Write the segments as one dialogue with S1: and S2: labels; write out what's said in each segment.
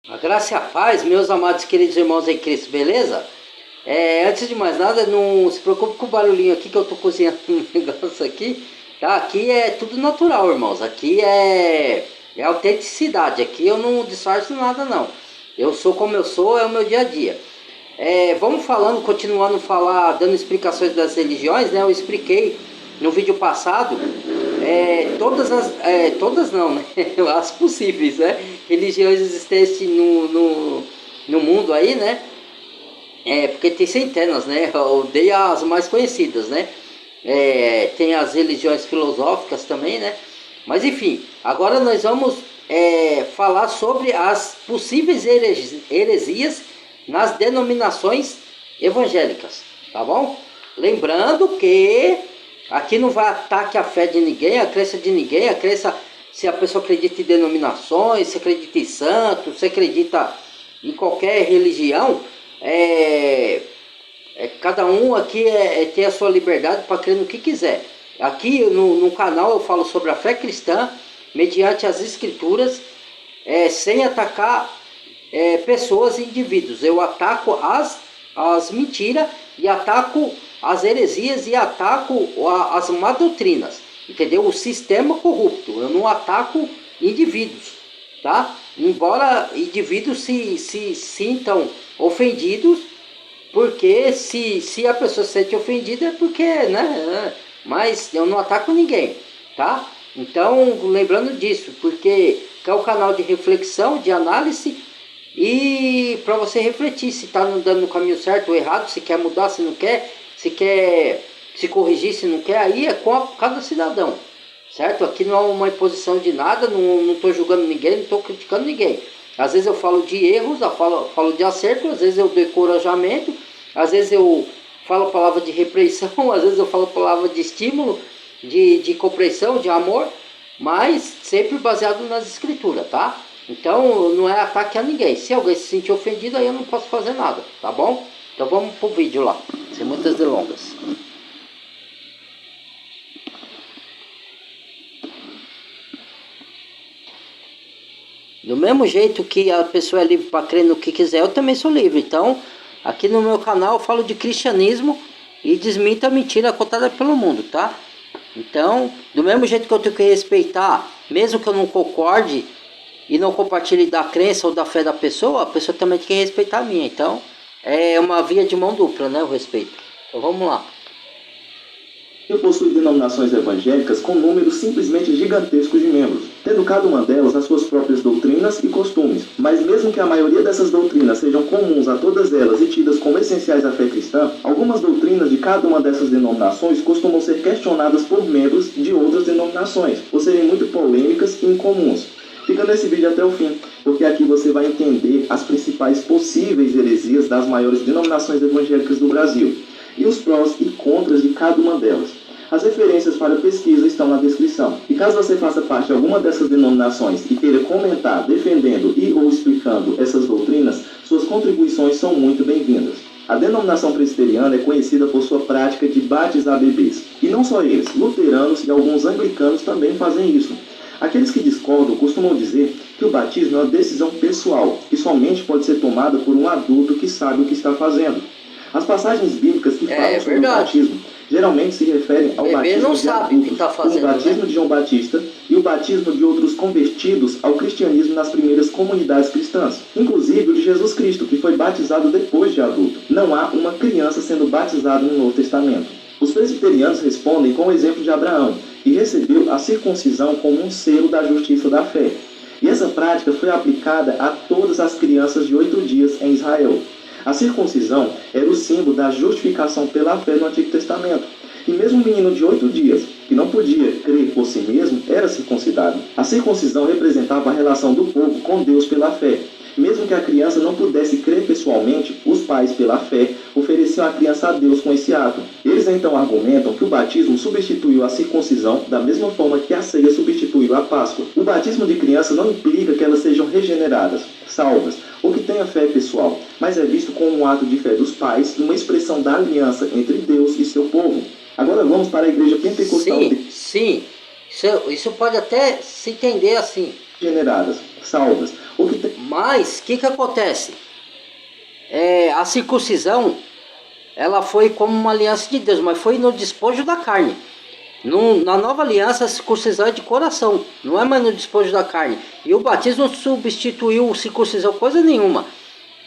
S1: A graça e a paz, meus amados queridos irmãos em Cristo, beleza? Antes de mais nada, não se preocupe com o barulhinho aqui que eu tô cozinhando um negócio aqui, tá? Aqui é tudo natural, irmãos. Aqui é autenticidade. Aqui eu não disfarço nada, não. Eu sou como eu sou, é o meu dia a dia. Vamos falando, continuando a falar, dando explicações das religiões, né? Eu expliquei no vídeo passado todas não, né? As possíveis, né? Religiões existentes no mundo aí, né? Porque tem centenas, né? Eu dei as mais conhecidas, né? Tem as religiões filosóficas também, né? Mas enfim, agora nós vamos falar sobre as possíveis heresias nas denominações evangélicas, tá bom? Lembrando que aqui não vai ataque a fé de ninguém, a crença de ninguém, a crença, se a pessoa acredita em denominações, se acredita em santos, se acredita em qualquer religião, cada um aqui tem a sua liberdade para crer no que quiser. Aqui no canal eu falo sobre a fé cristã, mediante as escrituras, sem atacar pessoas e indivíduos. Eu ataco as mentiras e ataco as heresias e ataco as má doutrinas, entendeu? O sistema corrupto. Eu não ataco indivíduos, tá? Embora indivíduos se sintam ofendidos, porque se a pessoa se sente ofendida é porque, né? Mas eu não ataco ninguém, tá? Então, lembrando disso, porque é o canal de reflexão, de análise, e para você refletir se está andando no caminho certo ou errado, se quer mudar, se não quer, se quer se corrigir, se não quer, aí é com cada cidadão, certo? Aqui não é uma imposição de nada, não estou julgando ninguém, não estou criticando ninguém. Às vezes eu falo de erros, eu falo de acerto, às vezes eu dou encorajamento, às vezes eu falo palavra de repreensão, às vezes eu falo palavra de estímulo, de compreensão, de amor, mas sempre baseado nas escrituras, tá? Então não é ataque a ninguém. Se alguém se sentir ofendido, aí eu não posso fazer nada, tá bom? Então vamos pro vídeo lá, sem muitas delongas. Do mesmo jeito que a pessoa é livre para crer no que quiser, eu também sou livre. Então, aqui no meu canal eu falo de cristianismo e desminto a mentira contada pelo mundo, tá? Então, do mesmo jeito que eu tenho que respeitar, mesmo que eu não concorde e não compartilhe da crença ou da fé da pessoa, a pessoa também tem que respeitar a minha. Então, é uma via de mão dupla, né, o respeito. Então, vamos lá.
S2: Possui denominações evangélicas com números simplesmente gigantescos de membros, tendo cada uma delas as suas próprias doutrinas e costumes. Mas mesmo que a maioria dessas doutrinas sejam comuns a todas elas e tidas como essenciais à fé cristã, algumas doutrinas de cada uma dessas denominações costumam ser questionadas por membros de outras denominações, por serem muito polêmicas e incomuns. Fica nesse vídeo até o fim, porque aqui você vai entender as principais possíveis heresias das maiores denominações evangélicas do Brasil e os prós e contras de cada uma delas. As referências para pesquisa estão na descrição. E caso você faça parte de alguma dessas denominações e queira comentar, defendendo e ou explicando essas doutrinas, suas contribuições são muito bem-vindas. A denominação presbiteriana é conhecida por sua prática de batizar bebês. E não só eles, luteranos e alguns anglicanos também fazem isso. Aqueles que discordam costumam dizer que o batismo é uma decisão pessoal, que somente pode ser tomada por um adulto que sabe o que está fazendo. As passagens bíblicas que falam sobre o batismo geralmente se referem ao batismo de adultos, como o batismo de João Batista e o batismo de outros convertidos ao cristianismo nas primeiras comunidades cristãs, inclusive o de Jesus Cristo, que foi batizado depois de adulto. Não há uma criança sendo batizada no Novo Testamento. Os presbiterianos respondem com o exemplo de Abraão, que recebeu a circuncisão como um selo da justiça da fé. E essa prática foi aplicada a todas as crianças de 8 dias em Israel. A circuncisão era o símbolo da justificação pela fé no Antigo Testamento. E mesmo um menino de 8 dias, que não podia crer por si mesmo, era circuncidado. A circuncisão representava a relação do povo com Deus pela fé. Mesmo que a criança não pudesse crer pessoalmente, os pais, pela fé, ofereciam a criança a Deus com esse ato. Eles então argumentam que o batismo substituiu a circuncisão da mesma forma que a ceia substituiu a Páscoa. O batismo de criança não implica que elas sejam regeneradas, salvas, ou que tenha fé pessoal, mas é visto como um ato de fé dos pais e uma expressão da aliança entre Deus e seu povo. Agora vamos para a igreja pentecostal.
S1: Sim. Isso pode até se entender assim.
S2: Regeneradas, salvas, ou que
S1: Mas, o que acontece? A circuncisão, ela foi como uma aliança de Deus, mas foi no despojo da carne. Na nova aliança, a circuncisão é de coração, não é mais no despojo da carne. E o batismo não substituiu a circuncisão coisa nenhuma.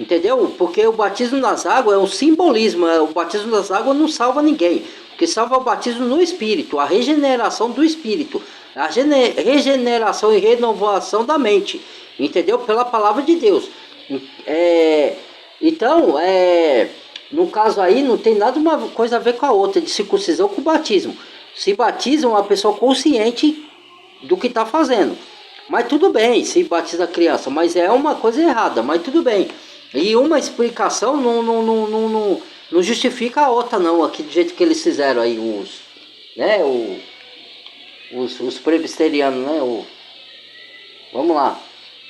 S1: Entendeu? Porque o batismo nas águas é um simbolismo. O batismo nas águas não salva ninguém. O que salva é o batismo no Espírito, a regeneração do Espírito, a regeneração e renovação da mente. Entendeu? Pela palavra de Deus. Então, no caso aí, não tem nada uma coisa a ver com a outra, de circuncisão com o batismo. Se batiza uma pessoa consciente do que está fazendo. Mas tudo bem, se batiza a criança, mas é uma coisa errada, mas tudo bem. E uma explicação não justifica a outra não, aqui do jeito que eles fizeram aí, os presbiterianos, né? Vamos lá.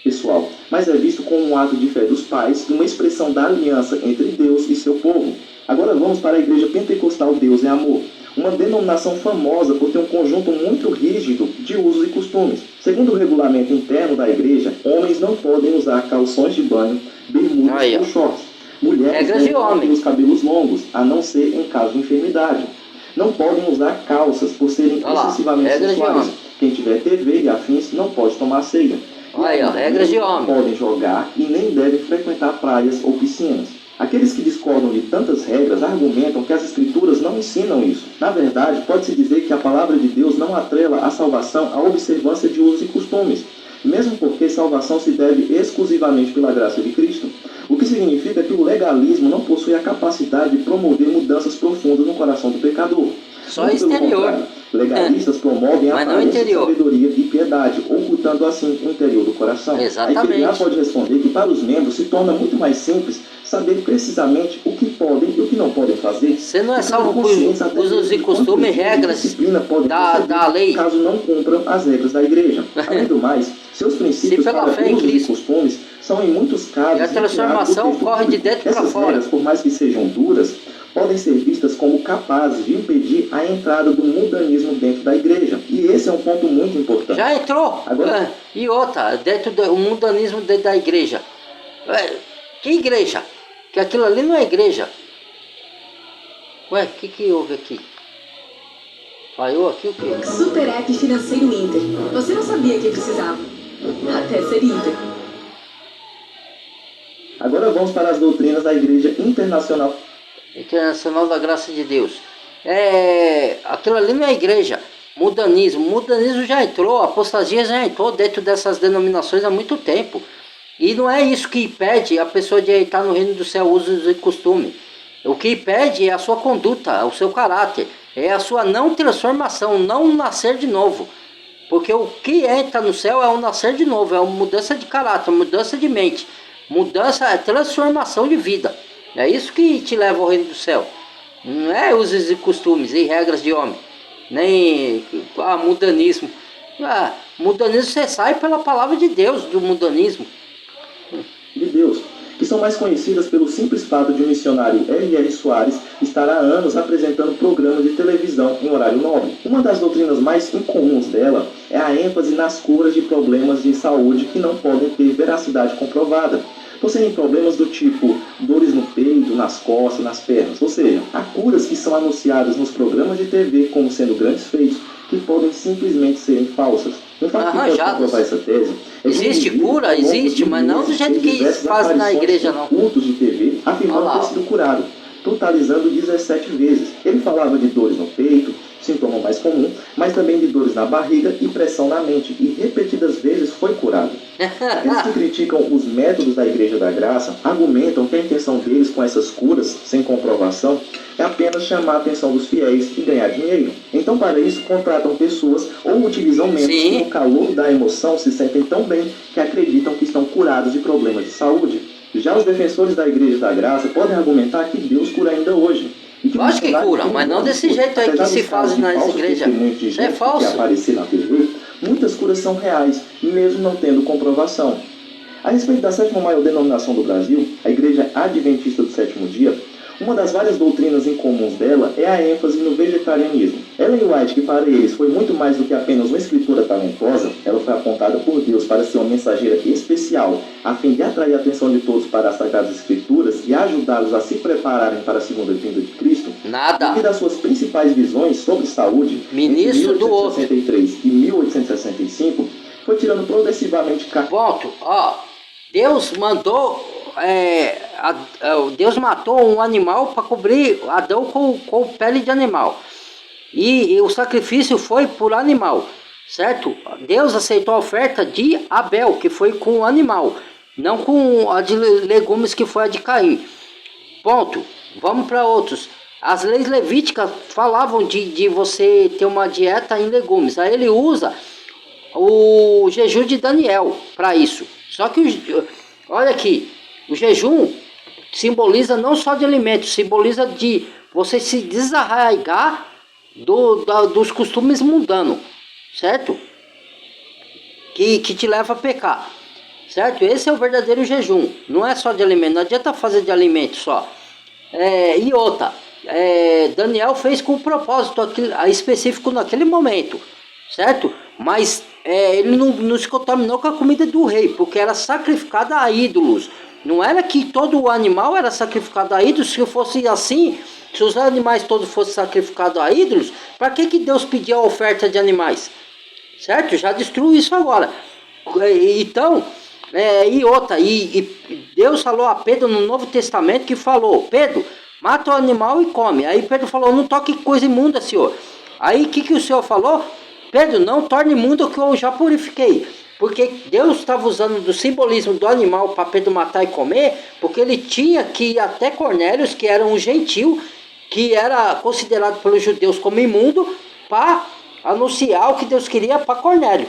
S2: Pessoal, mas é visto como um ato de fé dos pais e uma expressão da aliança entre Deus e seu povo. Agora vamos para a Igreja Pentecostal Deus é Amor, uma denominação famosa por ter um conjunto muito rígido de usos e costumes. Segundo o regulamento interno da igreja, homens não podem usar calções de banho, bermudas ou shorts. Mulheres devem manter os cabelos longos, a não ser em caso de enfermidade. Não podem usar calças por serem excessivamente sexuais. Quem tiver TV e afins não pode tomar ceia.
S1: Regras de homem.
S2: Não podem jogar e nem devem frequentar praias ou piscinas. Aqueles que discordam de tantas regras argumentam que as escrituras não ensinam isso. Na verdade, pode-se dizer que a palavra de Deus não atrela a salvação à observância de usos e costumes, mesmo porque salvação se deve exclusivamente pela graça de Cristo, o que significa que o legalismo não possui a capacidade de promover mudanças profundas no coração do pecador.
S1: Só exterior.
S2: Legalistas promovem a aparência de sabedoria e piedade, ocultando assim o interior do coração.
S1: Exatamente.
S2: A IPDA pode responder que para os membros se torna muito mais simples saber precisamente o que podem e o que não podem fazer.
S1: Você não é salvo por usos e costumes, regras da lei.
S2: Caso não cumpram as regras da igreja. Além do mais, seus princípios para usos e costumes são em muitos casos...
S1: E a transformação corre de dentro para fora.
S2: Regras, por mais que sejam duras, podem ser vistas como capazes de impedir a entrada do mundanismo dentro da igreja. E esse é um ponto muito importante.
S1: Já entrou. Agora... E outra, dentro do mundanismo dentro da igreja. Que igreja? Que aquilo ali não é igreja. Ué, o que houve aqui? Falhou aqui o quê?
S3: Super App Financeiro Inter. Você não sabia que precisava. Até ser Inter.
S2: Agora vamos para as doutrinas da Igreja Internacional
S1: da Graça de Deus. Aquilo ali não é igreja. Mudanismo já entrou, apostasia já entrou dentro dessas denominações há muito tempo. E não é isso que impede a pessoa de estar no reino do céu, usos e costume. O que impede é a sua conduta, o seu caráter, é a sua não transformação, não nascer de novo. Porque o que entra no céu é o nascer de novo, é uma mudança de caráter, mudança de mente, transformação de vida. É isso que te leva ao reino do céu. Não é usos e costumes e regras de homem. Nem mudanismo. Mudanismo você sai pela palavra de Deus, do mudanismo.
S2: De Deus, que são mais conhecidas pelo simples fato de o missionário R.R. Soares estar há anos apresentando programas de televisão em horário nobre. Uma das doutrinas mais incomuns dela é a ênfase nas curas de problemas de saúde que não podem ter veracidade comprovada. Possuem problemas do tipo dores no peito, nas costas, nas pernas. Ou seja, há curas que são anunciadas nos programas de TV como sendo grandes feitos, que podem simplesmente serem falsas. No fato que pode comprovar essa tese,
S1: existe cura? Existe, mas não do jeito que faz na igreja, não.
S2: Cultos de TV afirmando ter sido curado, totalizando 17 vezes. Ele falava de dores no peito, sintoma mais comum, mas também de dores na barriga e pressão na mente, e repetidas vezes foi curado. Aqueles que criticam os métodos da Igreja da Graça argumentam que a intenção deles com essas curas, sem comprovação, é apenas chamar a atenção dos fiéis e ganhar dinheiro. Então, para isso, contratam pessoas ou utilizam membros que no calor da emoção se sentem tão bem que acreditam que estão curados de problemas de saúde. Já os defensores da Igreja da Graça podem argumentar que Deus cura ainda hoje.
S1: Acho que cura, mas não desse jeito aí que se faz nas igrejas. Isso é falso.
S2: Que aparecer na TV, muitas curas são reais, mesmo não tendo comprovação. A respeito da sétima maior denominação do Brasil, a Igreja Adventista do Sétimo Dia, Uma das várias doutrinas incomuns dela é a ênfase no vegetarianismo. Ellen White, que para eles foi muito mais do que apenas uma escritora talentosa, ela foi apontada por Deus para ser uma mensageira especial, a fim de atrair a atenção de todos para as Sagradas Escrituras e ajudá-los a se prepararem para a segunda vinda de Cristo.
S1: Nada.
S2: E das suas principais visões sobre saúde,
S1: Ministro
S2: entre 1863 e 1865, foi tirando progressivamente...
S1: Ponto. Ó, Deus mandou... Deus matou um animal para cobrir Adão com pele de animal. E o sacrifício foi por animal, certo? Deus aceitou a oferta de Abel, que foi com o animal, não com a de legumes, que foi a de Caim. Ponto. Vamos para outros. As leis levíticas falavam de você ter uma dieta em legumes. Aí ele usa o jejum de Daniel para isso. Só que, olha aqui, o jejum simboliza não só de alimentos, simboliza de você se desarraigar dos costumes mundanos, certo? Que te leva a pecar, certo? Esse é o verdadeiro jejum, não é só de alimento, não adianta fazer de alimento só. E outra, Daniel fez com um propósito específico naquele momento, certo? Mas ele não se contaminou com a comida do rei, porque era sacrificada a ídolos. Não era que todo o animal era sacrificado a ídolos. Se fosse assim, se os animais todos fossem sacrificados a ídolos, para que Deus pediu a oferta de animais? Certo? Já destruiu isso agora. Então, e outra, e Deus falou a Pedro no Novo Testamento, que falou: Pedro, mata o animal e come. Aí Pedro falou: não toque coisa imunda, Senhor. Aí o que o Senhor falou? Pedro, não torne imundo o que eu já purifiquei. Porque Deus estava usando do simbolismo do animal para Pedro matar e comer, porque ele tinha que ir até Cornélios, que era um gentil, que era considerado pelos judeus como imundo, para anunciar o que Deus queria para Cornélio.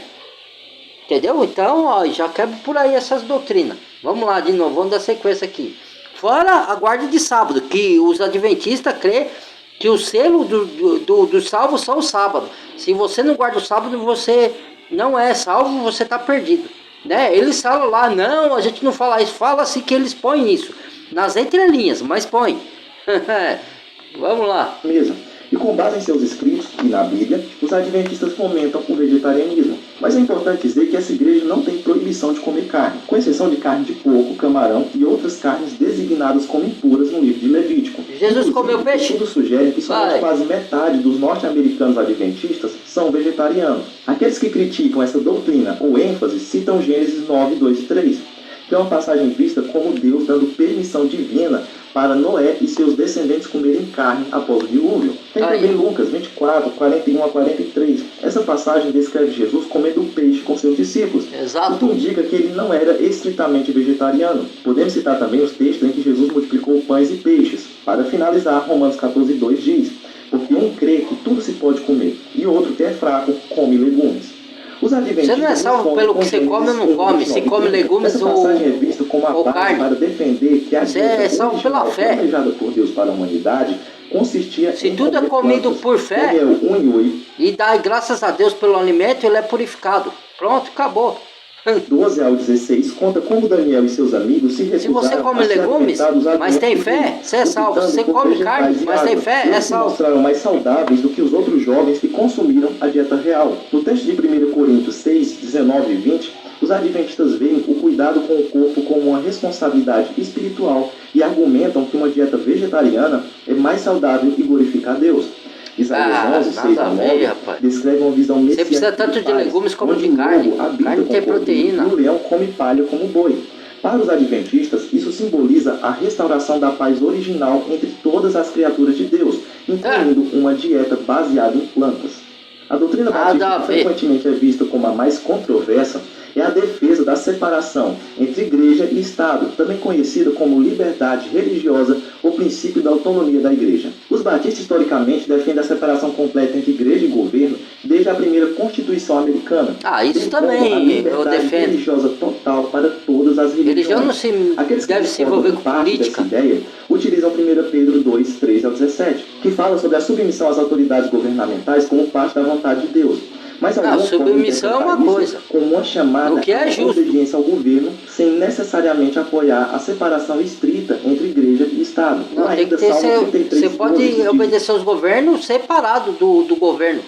S1: Entendeu? Então, ó, já quebra por aí essas doutrinas. Vamos lá de novo, vamos dar sequência aqui. Fora a guarda de sábado, que os adventistas crêem que o selo dos salvos são o sábado. Se você não guarda o sábado, você não é salvo, você está perdido. Né? Eles falam lá, não, a gente não fala isso. Fala-se que eles põem isso nas entrelinhas, mas põe. Vamos lá.
S2: Mesmo. E com base em seus escritos e na Bíblia, os adventistas fomentam o vegetarianismo. Mas é importante dizer que essa igreja não tem proibição de comer carne, com exceção de carne de porco, camarão e outras carnes designadas como impuras no livro de Levítico.
S1: Jesus comeu peixe?
S2: Tudo sugere que somente quase metade dos norte-americanos adventistas são vegetarianos. Aqueles que criticam essa doutrina ou ênfase citam Gênesis 9, 2 e 3, que é uma passagem vista como Deus dando permissão divina para Noé e seus descendentes comerem carne após o dilúvio. Tem também Lucas 24, 41 a 43. Essa passagem descreve Jesus comendo peixe com seus discípulos.
S1: Exato.
S2: O que indica que ele não era estritamente vegetariano. Podemos citar também os textos em que Jesus multiplicou pães e peixes. Para finalizar, Romanos 14, 2 diz: porque um crê que tudo se pode comer, e outro que é fraco, come legumes. Os
S1: você não é salvo pelo que você come ou não come. Se come legumes ou carne,
S2: para defender que a
S1: você é salvo pela fé.
S2: Planejada por Deus para a humanidade consistia
S1: se tudo é comido por fé e dá graças a Deus pelo alimento, ele é purificado. Pronto, acabou.
S2: 12 ao 16 conta como Daniel e seus amigos se recusaram.
S1: Se você come legumes, mas tem fé, você é salvo. Se você come carne, mas tem fé, é salvo.
S2: Se mostraram mais saudáveis do que os outros jovens que consumiram a dieta real. No texto de 1 Coríntios 6, 19 e 20, os adventistas veem o cuidado com o corpo como uma responsabilidade espiritual e argumentam que uma dieta vegetariana é mais saudável e glorifica a Deus. Isaías 11, 6 a 9 descreve uma visão messiânica.
S1: Você precisa tanto de legumes como de carne. Carne tem proteína.
S2: E o leão come palha como boi. Para os adventistas, isso simboliza a restauração da paz original entre todas as criaturas de Deus, incluindo uma dieta baseada em plantas. A doutrina batista, que frequentemente é vista como a mais controversa, é a defesa da separação entre igreja e Estado, também conhecida como liberdade religiosa ou princípio da autonomia da igreja. Os batistas historicamente defendem a separação completa entre igreja e governo desde a primeira Constituição americana.
S1: Isso também eu defendo.
S2: Religiosa total para todas as religiões.
S1: Religião não deve se envolver com política.
S2: Dessa ideia utilizam 1 Pedro 2, 13 ao 17, que fala sobre a submissão às autoridades governamentais como parte da vontade de Deus. Mas
S1: Não,
S2: alguns podem
S1: submissão é uma
S2: interpretar
S1: coisa.
S2: isso como uma chamada
S1: O que é
S2: à
S1: justo.
S2: obediência ao governo, sem necessariamente apoiar a separação estrita entre igreja e Estado.
S1: Não,
S2: Lá
S1: tem que
S2: ainda
S1: ter.
S2: Salmo 33,
S1: Você pode
S2: 12, diz:
S1: obedecer aos governos separado do governo,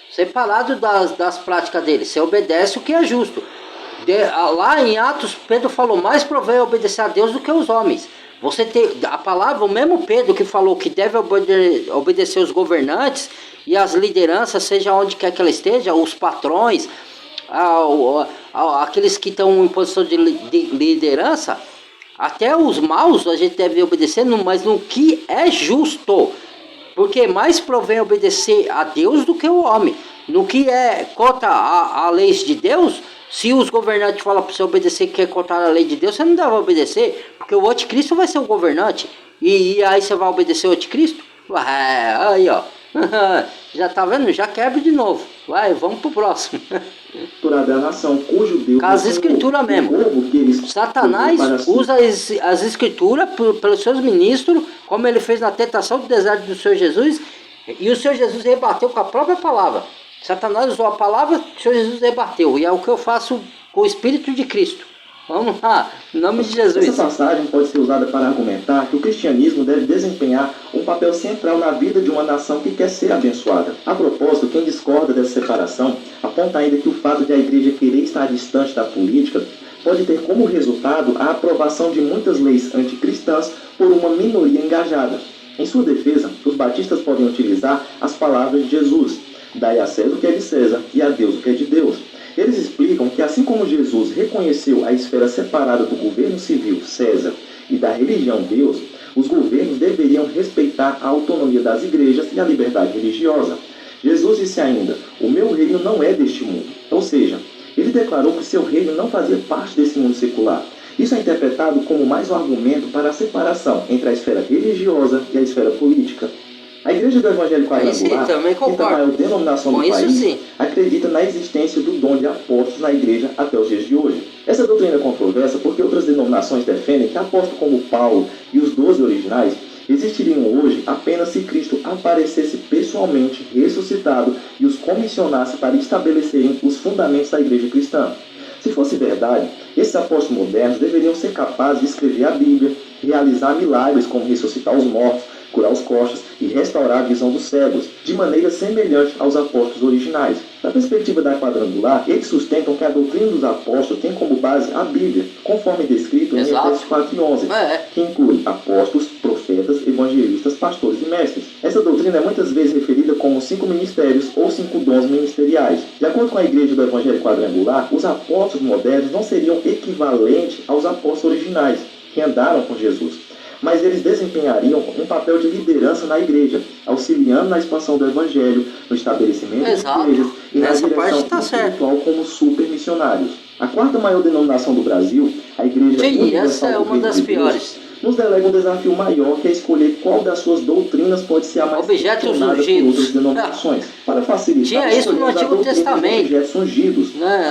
S1: separado das práticas dele. Você obedece o que é justo. Lá em Atos, Pedro falou: mais provém obedecer a Deus do que aos homens. Você tem a palavra, o mesmo Pedro que falou que deve obedecer os governantes e as lideranças, seja onde quer que ela esteja, os patrões, aqueles que estão em posição de liderança, até os maus a gente deve obedecer, mas no que é justo. Porque mais provém obedecer a Deus do que o homem. No que é contra a lei de Deus, se os governantes falam para você obedecer que é contra a lei de Deus, você não deve obedecer, porque o anticristo vai ser o governante. E aí você vai obedecer o anticristo? Aí ó, já tá vendo? Já quebra de novo. Vai, vamos pro próximo.
S2: Da nação, cujo Deus
S1: Com as escrituras mesmo. Satanás usa as escrituras pelos seus ministros, como ele fez na tentação do deserto do Senhor Jesus, e o Senhor Jesus rebateu com a própria palavra. Satanás usou a palavra, o Senhor Jesus rebateu, e é o que eu faço com o Espírito de Cristo. Vamos lá, em nome de Jesus.
S2: Essa passagem pode ser usada para argumentar que o cristianismo deve desempenhar um papel central na vida de uma nação que quer ser abençoada. A propósito, quem discorda dessa separação aponta ainda que o fato de a igreja querer estar distante da política pode ter como resultado a aprovação de muitas leis anticristãs por uma minoria engajada. Em sua defesa, os batistas podem utilizar as palavras de Jesus: dai a César o que é de César e a Deus o que é de Deus. Eles explicam que assim como Jesus reconheceu a esfera separada do governo civil, César, e da religião, Deus, os governos deveriam respeitar a autonomia das igrejas e a liberdade religiosa. Jesus disse ainda: o meu reino não é deste mundo. Ou seja, ele declarou que seu reino não fazia parte desse mundo secular. Isso é interpretado como mais um argumento para a separação entre a esfera religiosa e a esfera política. A Igreja do Evangelho Quadrangular, que é a maior denominação do país, acredita na existência do dom de apóstolos na Igreja até os dias de hoje. Essa doutrina é controversa porque outras denominações defendem que apóstolos como Paulo e os 12 originais existiriam hoje apenas se Cristo aparecesse pessoalmente ressuscitado e os comissionasse para estabelecerem os fundamentos da Igreja cristã. Se fosse verdade, esses apóstolos modernos deveriam ser capazes de escrever a Bíblia, realizar milagres como ressuscitar os mortos, curar os coxos e restaurar a visão dos cegos, de maneira semelhante aos apóstolos originais. Da perspectiva da Quadrangular, eles sustentam que a doutrina dos apóstolos tem como base a Bíblia, conforme descrito em Efésios 4:11, que inclui apóstolos, profetas, evangelistas, pastores e mestres. Essa doutrina é muitas vezes referida como 5 ministérios ou 5 dons ministeriais. De acordo com a Igreja do Evangelho Quadrangular, os apóstolos modernos não seriam equivalentes aos apóstolos originais, que andaram com Jesus, mas eles desempenhariam um papel de liderança na igreja, auxiliando na expansão do evangelho, no estabelecimento de igrejas e na direção espiritual como super missionários. A quarta maior denominação do Brasil, a Igreja Universal
S1: é uma das piores.
S2: Nos delega um desafio maior, que é escolher qual das suas doutrinas pode ser a mais questionada por outras denominações. Para facilitar,
S1: tinha isso no Antigo Testamento.
S2: Objetos ungidos.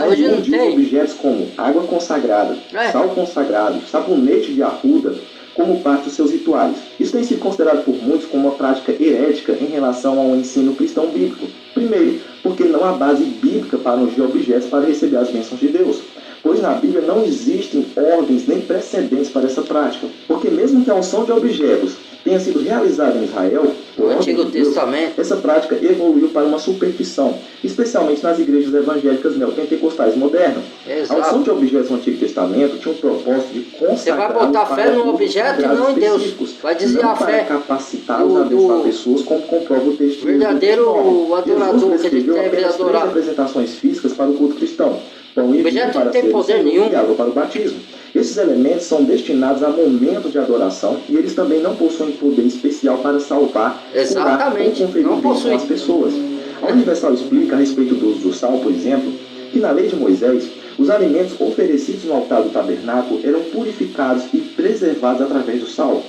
S1: Hoje não tem.
S2: Objetos como água consagrada, sal consagrado, sabonete de arruda, como parte dos seus rituais. Isso tem sido considerado por muitos como uma prática herética em relação ao ensino cristão bíblico. Primeiro, porque não há base bíblica para ungir objetos para receber as bênçãos de Deus, pois na Bíblia não existem ordens nem precedentes para essa prática. Porque mesmo que a unção de objetos tenha sido realizada em Israel,
S1: no Antigo Testamento,
S2: essa prática evoluiu para uma superstição, especialmente nas igrejas evangélicas neopentecostais modernas.
S1: Exato.
S2: A unção de objetos no Antigo Testamento tinha um propósito de consagrar.
S1: Você vai botar fé no objeto e não em Deus. Vai dizer a fé.
S2: Capacitá-los a abençoar pessoas, como comprova o texto.
S1: Verdadeiro adorador que ele deve adorar.
S2: 3 apresentações físicas para o culto cristão. Pão e vinho para
S1: não tem poder nenhum.
S2: E água para o batismo. Esses elementos são destinados a momentos de adoração e eles também não possuem poder especial para salvar, curar ou conferir bênção às pessoas. A Universal explica a respeito do uso do sal, por exemplo, que na lei de Moisés, os alimentos oferecidos no altar do tabernáculo eram purificados e preservados através do sal.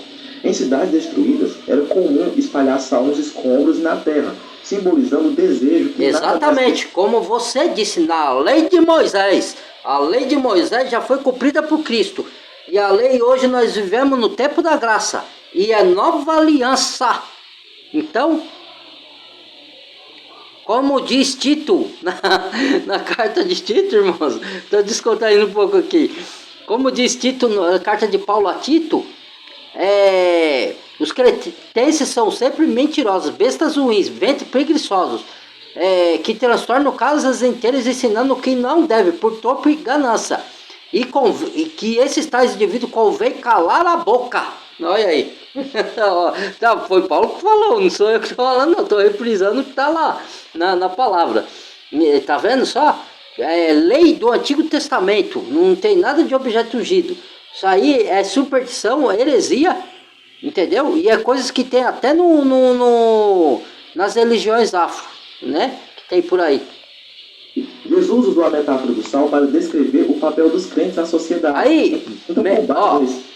S2: Em cidades destruídas, era comum espalhar sal nos escombros e na terra, simbolizando o desejo que
S1: exatamente, como você disse, na lei de Moisés. A lei de Moisés já foi cumprida por Cristo. E a lei hoje nós vivemos no tempo da graça. E é nova aliança. Então, Como diz Tito, na carta de Tito, irmãos, estou descontraindo um pouco aqui. Como diz Tito, na carta de Paulo a Tito, os cretenses são sempre mentirosos, bestas ruins, ventos preguiçosos, que transtornam casas inteiras ensinando o que não deve, por torpe e ganância. E que esses tais indivíduos convém calar a boca. Olha aí. Tá, foi Paulo que falou, não sou eu que estou falando, não. Estou reprisando o que está lá na palavra. Tá vendo só? Lei do Antigo Testamento. Não tem nada de objeto ungido. Isso aí é superstição, heresia. Entendeu? E é coisas que tem até nas religiões afro, né? Que tem por aí.
S2: Jesus usou a metáfora do sal para descrever o papel dos crentes na sociedade.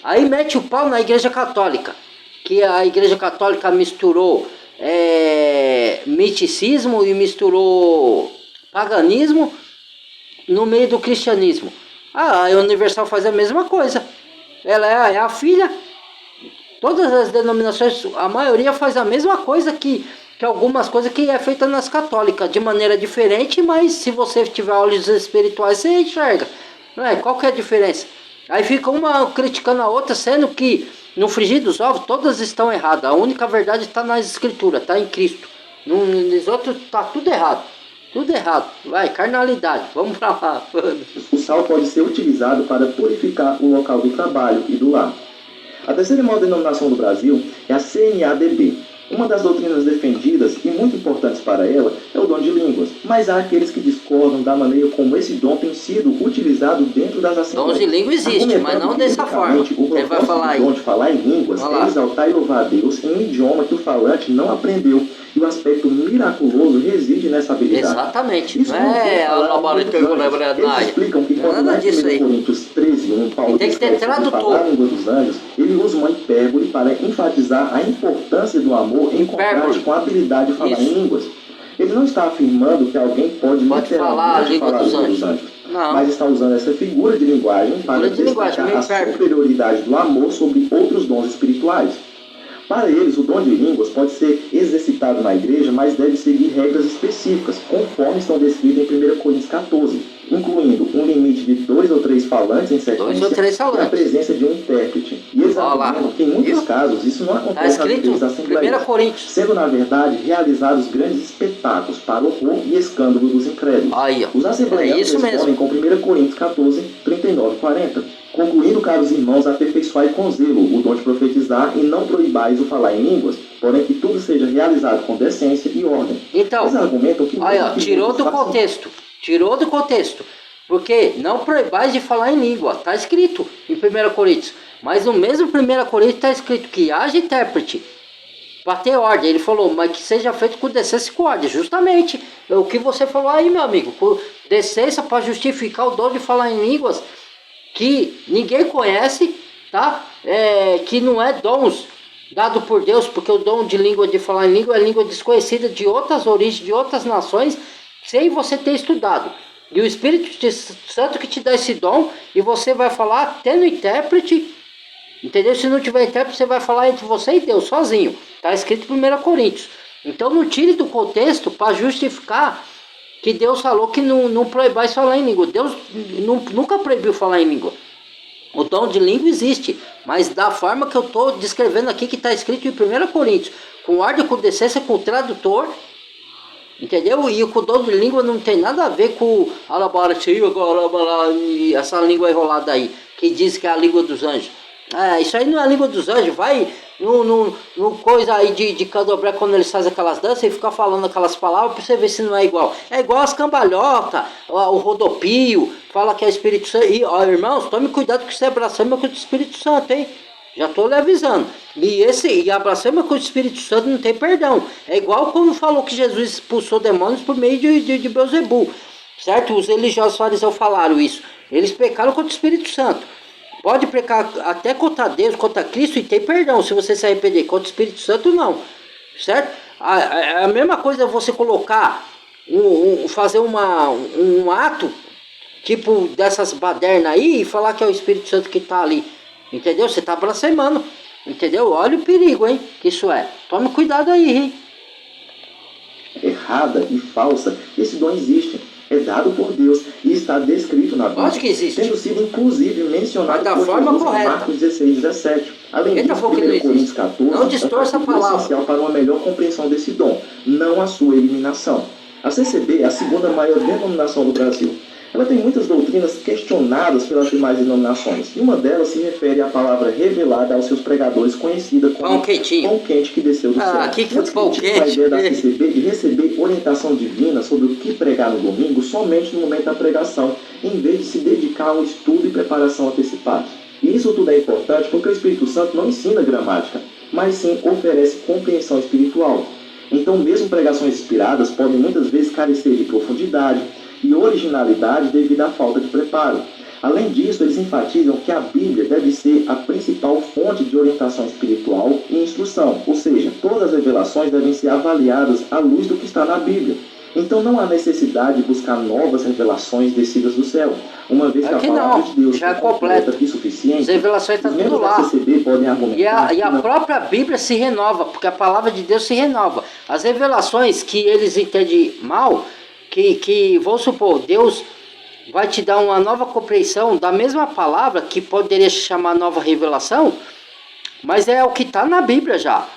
S1: Aí mete o pau na Igreja Católica, que a Igreja Católica misturou miticismo e misturou paganismo no meio do cristianismo. A Universal faz a mesma coisa. Ela é a filha. Todas as denominações, a maioria faz a mesma coisa que algumas coisas que é feita nas católicas, de maneira diferente, mas se você tiver olhos espirituais, você enxerga. Não é? Qual que é a diferença? Aí fica uma criticando a outra, sendo que no frigir dos ovos todas estão erradas. A única verdade está nas escrituras, está em Cristo. Nos outros está tudo errado. Tudo errado. Vai, carnalidade. Vamos para lá.
S2: O sal pode ser utilizado para purificar o local do trabalho e do lar. A terceira maior denominação do Brasil é a CNADB. Uma das doutrinas defendidas e muito importantes para ela é o dom de línguas, mas há aqueles que discordam da maneira como esse dom tem sido utilizado dentro das assembleias.
S1: Dom de língua existe, mas não dessa forma.
S2: Ele vai falar aí. O dom de falar em línguas é exaltar e louvar a Deus em um idioma que o falante não aprendeu. E o aspecto miraculoso reside nessa habilidade.
S1: Exatamente.
S2: Isso eles explicam que quando lá em 1 Coríntios 13:1, Paulo
S1: tem que ter tradutor.
S2: A língua dos anjos, ele usa uma hipérbole para enfatizar a importância do amor em contraste com a habilidade de falar em línguas. Ele não está afirmando que alguém pode
S1: falar a língua dos anjos. Não.
S2: Mas está usando essa figura de linguagem para destacar a superioridade do amor sobre outros dons espirituais. Para eles, o dom de línguas pode ser exercitado na igreja, mas deve seguir regras específicas, conforme estão descritas em 1 Coríntios 14, incluindo um limite de 2 ou 3 falantes em sequência e a presença de um intérprete. E eles argumentam que, em muitos casos, isso não acontece nas igrejas assembleias, sendo, na verdade, realizados grandes espetáculos para horror e escândalo dos incrédulos. Os assembleianos respondem com 1 Coríntios 14, 39 e 40. Concluindo, caros irmãos, aperfeiçoai com zelo o dom de profetizar e não proibais o falar em línguas, porém que tudo seja realizado com decência e ordem.
S1: Então,
S2: eles argumentam que
S1: tirou do contexto, porque não proibais de falar em língua, está escrito em 1 Coríntios, mas no mesmo 1 Coríntios está escrito que haja intérprete, para ter ordem. Ele falou, mas que seja feito com decência e com ordem, justamente o que você falou aí, meu amigo, com decência para justificar o dom de falar em línguas, que ninguém conhece, tá? Que não é dons dado por Deus, porque o dom de língua, de falar em língua, é língua desconhecida de outras origens, de outras nações, sem você ter estudado. E o Espírito Santo que te dá esse dom, e você vai falar tendo intérprete, entendeu? Se não tiver intérprete, você vai falar entre você e Deus, sozinho. Está escrito em 1 Coríntios. Então não tire do contexto para justificar que Deus falou que não proibais falar em língua. Deus nunca proibiu falar em língua. O dom de língua existe, mas da forma que eu estou descrevendo aqui, que está escrito em 1 Coríntios, com ordem, com decência, com tradutor, entendeu? E com o dom de língua não tem nada a ver com essa língua enrolada aí, que diz que é a língua dos anjos. Isso aí não é a língua dos anjos. Vai no coisa aí de candomblé, quando eles fazem aquelas danças e ficam falando aquelas palavras pra você ver se não é igual. É igual as cambalhotas, o rodopio, fala que é Espírito Santo. E, irmãos, tome cuidado que isso é blasfêmia contra o Espírito Santo, hein? Já estou lhe avisando. E a blasfêmia contra o Espírito Santo não tem perdão. É igual como falou que Jesus expulsou demônios por meio de Beelzebul. Certo? Os religiosos fariseus falaram isso. Eles pecaram contra o Espírito Santo. Pode pecar até contra Deus, contra Cristo, e tem perdão se você se arrepender. Contra o Espírito Santo, não. Certo? A mesma coisa é você colocar, fazer um ato, tipo dessas badernas aí, e falar que é o Espírito Santo que está ali. Entendeu? Você está blasfemando. Entendeu? Olha o perigo, hein? Que isso é. Tome cuidado aí, hein?
S2: errada e falsa, esse dom existe. É dado por Deus e está descrito na Bíblia.
S1: Lógico que existe.
S2: Tendo sido, inclusive, mencionado
S1: Mas da
S2: por
S1: forma
S2: Jesus
S1: correta.
S2: em Marcos 16, 17. Além
S1: Eita,
S2: disso,
S1: foi que não
S2: 1
S1: existe.
S2: Coríntios 14
S1: Não distorça a
S2: um capítulo
S1: palavra.
S2: essencial para uma melhor compreensão desse dom, não a sua eliminação. A CCB é a segunda maior denominação do Brasil. Ela tem muitas doutrinas questionadas pelas demais denominações, e uma delas se refere à palavra revelada aos seus pregadores, conhecida como
S1: Pão quentinho.
S2: pão quente que desceu do céu.
S1: Que
S2: Muitos
S1: pão
S2: criticam a
S1: quente.
S2: ideia da CCB de receber orientação divina sobre o que pregar no domingo somente no momento da pregação, em vez de se dedicar ao estudo e preparação antecipados. E isso tudo é importante porque o Espírito Santo não ensina gramática, mas sim oferece compreensão espiritual. Então, mesmo pregações inspiradas podem muitas vezes carecer de profundidade e originalidade devido à falta de preparo. Além disso, eles enfatizam que a Bíblia deve ser a principal fonte de orientação espiritual e instrução, ou seja, todas as revelações devem ser avaliadas à luz do que está na Bíblia. Então não há necessidade de buscar novas revelações descidas do céu, uma vez que
S1: Aqui
S2: a palavra
S1: não,
S2: de Deus
S1: já é
S2: é completa
S1: completa.
S2: e suficiente.
S1: As revelações estão
S2: Os
S1: tudo
S2: membros da
S1: lá.
S2: CCB podem
S1: E
S2: argumentar que
S1: a
S2: na
S1: própria Bíblia se renova, porque a palavra de Deus se renova. As revelações que eles entendem mal, que vamos supor, Deus vai te dar uma nova compreensão da mesma palavra, que poderia se chamar nova revelação, mas é o que está na Bíblia já.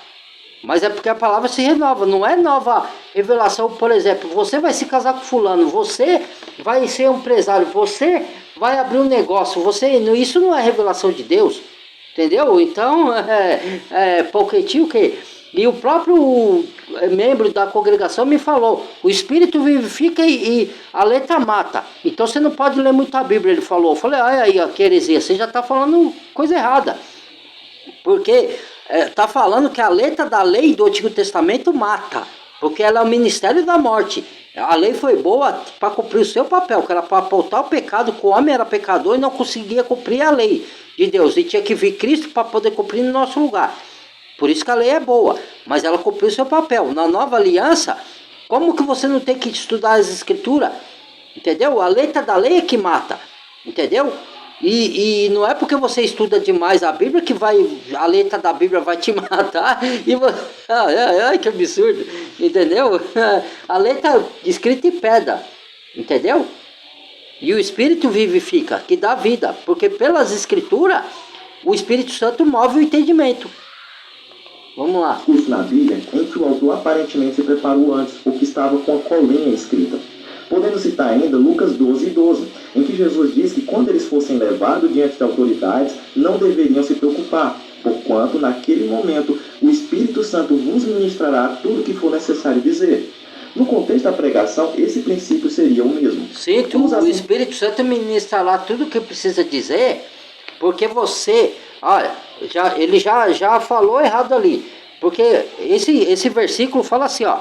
S1: Mas é porque a palavra se renova, não é nova revelação. Por exemplo, você vai se casar com fulano, você vai ser um empresário, você vai abrir um negócio, isso não é revelação de Deus, entendeu? Então, pouquinho que... E o próprio membro da congregação me falou, o Espírito vivifica e a letra mata. Então você não pode ler muito a Bíblia, ele falou. Eu falei, aí, que heresia, você já está falando coisa errada. Porque está falando que a letra da lei do Antigo Testamento mata, porque ela é o ministério da morte. A lei foi boa para cumprir o seu papel, que era para apontar o pecado, que o homem era pecador e não conseguia cumprir a lei de Deus. E tinha que vir Cristo para poder cumprir no nosso lugar. Por isso que a lei é boa, mas ela cumpriu o seu papel. Na nova aliança, como que você não tem que estudar as escrituras? Entendeu? A letra da lei é que mata, entendeu? E não é porque você estuda demais a Bíblia que a letra da Bíblia vai te matar. Ai, que absurdo, entendeu? A letra escrita em pedra, entendeu? E o Espírito vivifica, que dá vida, porque pelas escrituras o Espírito Santo move o entendimento. Vamos lá.
S2: Curso na Bíblia em que o autor aparentemente se preparou antes, ou que estava com a colinha escrita. Podemos citar ainda Lucas 12:12, em que Jesus diz que quando eles fossem levados diante de autoridades, não deveriam se preocupar, porquanto naquele momento o Espírito Santo vos ministrará tudo o que for necessário dizer. No contexto da pregação, esse princípio seria o mesmo.
S1: Sim, o Espírito Santo ministrará tudo o que precisa dizer, porque você... Olha, ele já falou errado ali. Porque esse versículo fala assim, ó.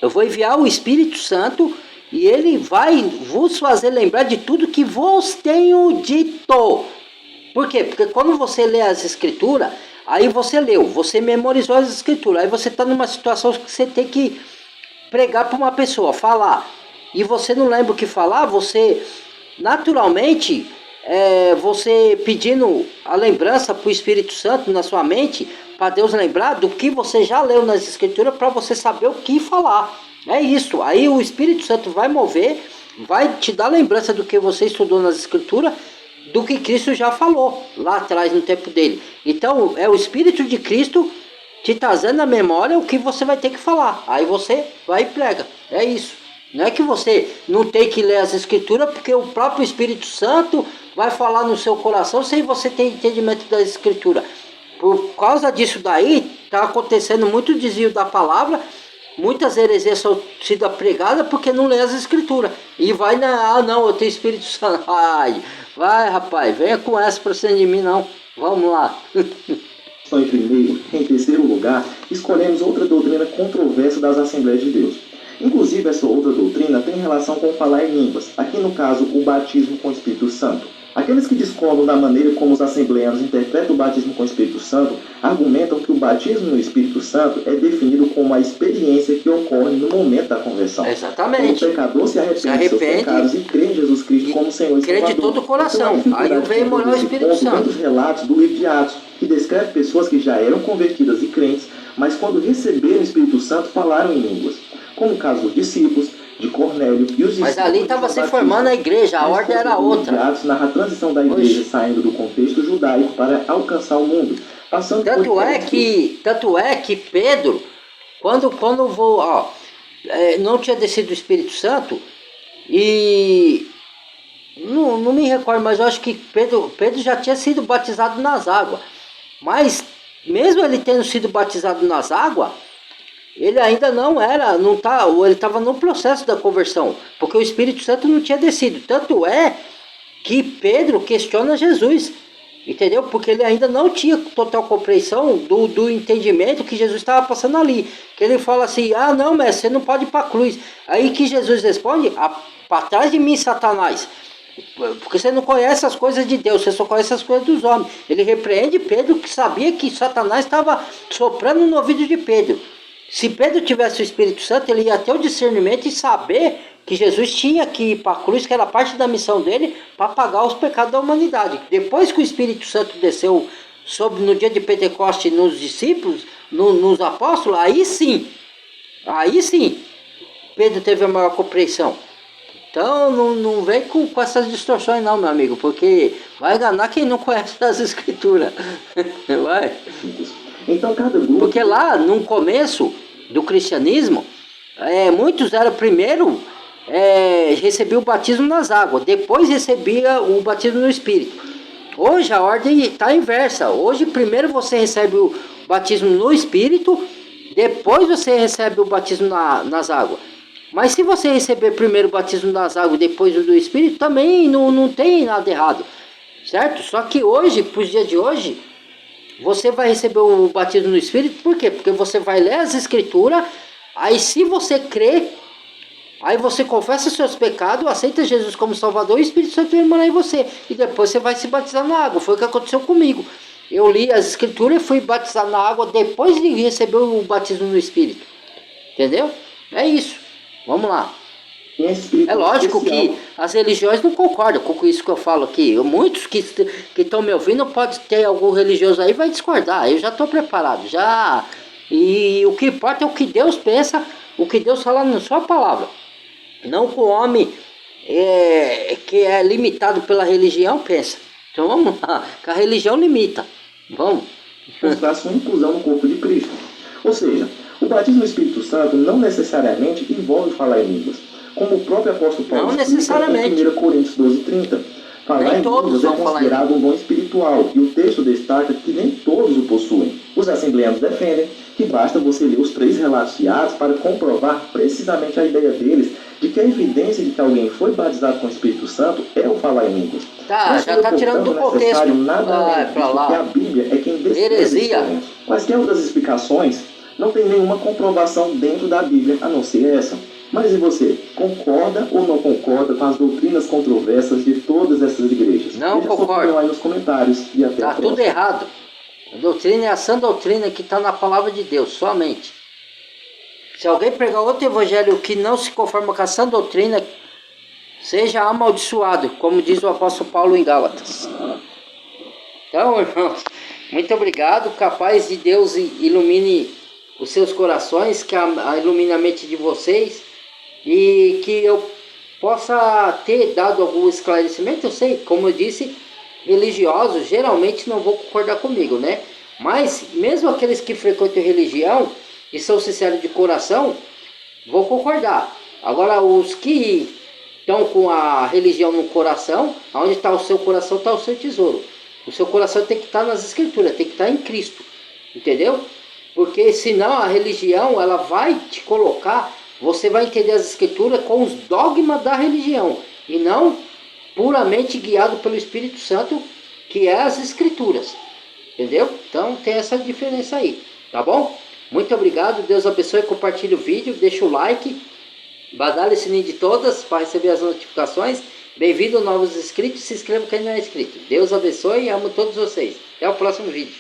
S1: Eu vou enviar o Espírito Santo e ele vai vos fazer lembrar de tudo que vos tenho dito. Por quê? Porque quando você lê as escrituras, aí você leu, você memorizou as escrituras, aí você está numa situação que você tem que pregar para uma pessoa, falar. E você não lembra o que falar, você naturalmente... você pedindo a lembrança para o Espírito Santo na sua mente, para Deus lembrar do que você já leu nas Escrituras, para você saber o que falar. É isso. Aí o Espírito Santo vai mover, vai te dar lembrança do que você estudou nas Escrituras, do que Cristo já falou lá atrás no tempo dele. Então é o Espírito de Cristo te trazendo à memória o que você vai ter que falar. Aí você vai e prega. É isso. Não é que você não tem que ler as Escrituras, porque o próprio Espírito Santo vai falar no seu coração sem você ter entendimento da Escritura. Por causa disso daí, está acontecendo muito desvio da palavra, muitas heresias são sido pregadas porque não lê as Escrituras. E vai não, eu tenho Espírito Santo. Ai, vai rapaz, venha com essa para cima de mim não. Vamos lá.
S2: Em primeiro, em terceiro lugar, escolhemos outra doutrina controversa das Assembleias de Deus. Inclusive, essa outra doutrina tem relação com falar em línguas, aqui no caso, o batismo com o Espírito Santo. Aqueles que discordam da maneira como os assembleanos interpretam o batismo com o Espírito Santo argumentam que o batismo no Espírito Santo é definido como a experiência que ocorre no momento da conversão.
S1: Exatamente.
S2: Quando o pecador se arrepende de seus pecados e crê em Jesus Cristo como Senhor e
S1: Crê
S2: Salvador.
S1: de todo o coração.
S2: Então,
S1: Aí vem morar o Espírito Santo.
S2: Muitos relatos do livro de Atos, que descreve pessoas que já eram convertidas e crentes, mas quando receberam o Espírito Santo falaram em línguas. como o caso dos discípulos, de Cornélio e os discípulos.
S1: Mas ali estava se formando a igreja, a ordem era outra.
S2: De Atos narra a transição da igreja saindo do contexto judaico para alcançar o mundo. Passando
S1: Tanto é que Pedro, quando não tinha descido o Espírito Santo, e não me recordo, mas eu acho que Pedro já tinha sido batizado nas águas. Mas mesmo ele tendo sido batizado nas águas, ele ainda ele estava no processo da conversão, porque o Espírito Santo não tinha descido. Tanto é que Pedro questiona Jesus, entendeu? Porque ele ainda não tinha total compreensão do entendimento que Jesus estava passando ali. Que ele fala assim, não, mestre, você não pode ir para a cruz. Aí que Jesus responde, para trás de mim, Satanás, porque você não conhece as coisas de Deus, você só conhece as coisas dos homens. Ele repreende Pedro, que sabia que Satanás estava soprando no ouvido de Pedro. Se Pedro tivesse o Espírito Santo, ele ia ter o discernimento e saber que Jesus tinha que ir para a cruz, que era parte da missão dele, para pagar os pecados da humanidade. Depois que o Espírito Santo desceu no dia de Pentecostes nos discípulos, nos apóstolos, aí sim, Pedro teve a maior compreensão. Então não vem com essas distorções não, meu amigo, porque vai enganar quem não conhece as Escrituras. Vai.
S2: Então, cada grupo...
S1: Porque lá, no começo do cristianismo, muitos eram primeiro, recebiam o batismo nas águas, depois recebia o batismo no Espírito. Hoje a ordem está inversa. Hoje primeiro você recebe o batismo no Espírito, depois você recebe o batismo nas águas. Mas se você receber primeiro o batismo nas águas e depois o do Espírito, também não tem nada errado, certo? Só que hoje, para os dias de hoje, você vai receber o batismo no Espírito, por quê? Porque você vai ler as Escrituras, aí se você crê, aí você confessa seus pecados, aceita Jesus como Salvador e o Espírito Santo vai morar em você. E depois você vai se batizar na água. Foi o que aconteceu comigo. Eu li as Escrituras e fui batizar na água depois de receber o batismo no Espírito. Entendeu? É isso. Vamos lá. É lógico que as religiões não concordam com isso que eu falo aqui. Muitos que estão me ouvindo, pode ter algum religioso aí vai discordar. Eu já estou preparado. E o que importa é o que Deus pensa, o que Deus fala na sua palavra. Não que o homem que é limitado pela religião pensa. Então vamos lá, que a religião limita. Vamos.
S2: Mostrar sua inclusão no corpo de Cristo. Ou seja, o batismo no Espírito Santo não necessariamente envolve falar em línguas. Como o próprio apóstolo Paulo explica em 1 Coríntios 12:30. Falar em línguas é considerado um dom espiritual, e o texto destaca que nem todos o possuem. Os assembleanos defendem que basta você ler os 3 relatos de Atos para comprovar precisamente a ideia deles de que a evidência de que alguém foi batizado com o Espírito Santo é o falar em línguas.
S1: Tá, já está tirando do contexto.
S2: Nada porque a Bíblia é quem descreve. Quaisquer outras explicações não tem nenhuma comprovação dentro da Bíblia, a não ser essa. Mas e você? Concorda ou não concorda com as doutrinas controversas de todas essas igrejas?
S1: Não concordo.
S2: Aí nos comentários e até
S1: tá tudo errado. A doutrina é a sã doutrina que está na palavra de Deus, somente. Se alguém pregar outro evangelho que não se conforma com a sã doutrina, seja amaldiçoado, como diz o apóstolo Paulo em Gálatas. Então, irmãos, muito obrigado. Que a paz de Deus ilumine os seus corações, que ilumine a mente de vocês, e que eu possa ter dado algum esclarecimento. Eu sei, como eu disse, religiosos geralmente não vão concordar comigo, né? Mas mesmo aqueles que frequentam religião e são sinceros de coração, vão concordar. Agora, os que estão com a religião no coração, onde está o seu coração, está o seu tesouro. O seu coração tem que estar nas Escrituras, tem que estar em Cristo, entendeu? Porque senão a religião, ela vai te colocar, você vai entender as Escrituras com os dogmas da religião, e não puramente guiado pelo Espírito Santo, que é as Escrituras, entendeu? Então tem essa diferença aí, tá bom? Muito obrigado, Deus abençoe, compartilhe o vídeo, deixa o like, badale o sininho de todas para receber as notificações. Bem-vindo novos inscritos, se inscreva quem não é inscrito. Deus abençoe e amo todos vocês. Até o próximo vídeo.